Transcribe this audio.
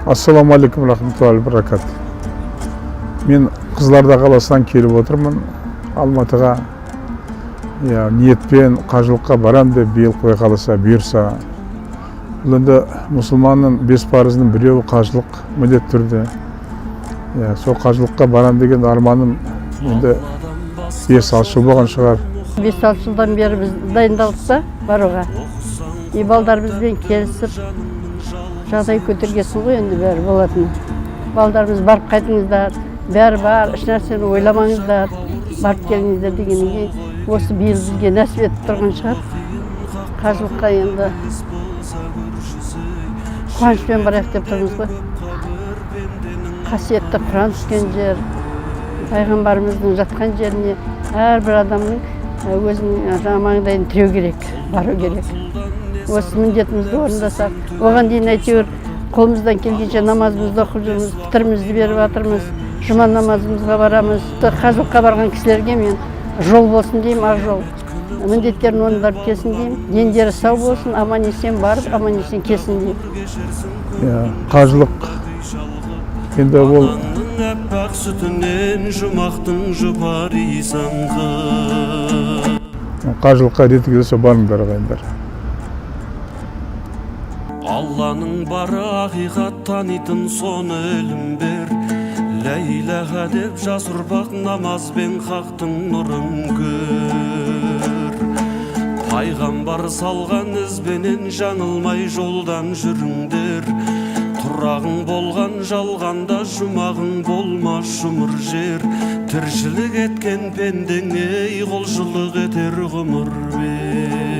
Ассаламу-алейкум рахматуллахи баракат. Мен Қызылорда қаласынан келіп отырмын Алматыға. Ниетпен қажылыққа барам деп биыл Құдай қаласа бұйырса. Бұл енді мұсылманның 5 парызының біреуі қажылық міндетті түрде. Сол қажылыққа барам деген арманым енді 5-6 жыл болған шығар. 5-6 жылдан бері біз дайындалдық та баруға. Балдарымызбен келісіп, жағдай көтергесін ғой енді бәрі болатын. Балдарымыз барып қайтыңыздар, бәрі бар, еш нәрсені ойламаңыздар, барып келіңіздер дегенге осы биыл бізге нәсіп етіп тұрған шығар. Қажылыққа енді қуанышпен барайық деп тұрмыз ғой. Қасиетті Құран түскен жер, пайғамбарымыздың жатқан жеріне әрбір адамның өзінің маңдайын тіреу керек, бару керек. Осы міндетімізді орындасақ, оған дейін әйтеуір қолымыздан келгенше намазымызды оқып жүрміз, пітірімізді беріп жатырмыз, жұма намазымызға барамыз. Қажылыққа барған кісілерге мен жол болсын деймін, ақ жол. Міндеттерін орындап келсін деймін, дендері сау болсын, аман есен барып, аман есен келсін деймін. Қажылық енді ол әппақ сүтінен жұмақтың жұпар иісанғы. Қажылыққа реті келсе барыңдар ағайындар. Алланың бары ақиқат танитын соны ілім бер. Лә иләһә деп жас ұрпақ намазбен хақтың нұрын көр. Пайғамбар салған ізбенен жаңылмай жолдан жүріңдер. Тұрағың болған жалғанда жұмағың болмас жұмыр жер. Тіршілік еткен пендеңе құлшылық етер ғұмыр бер.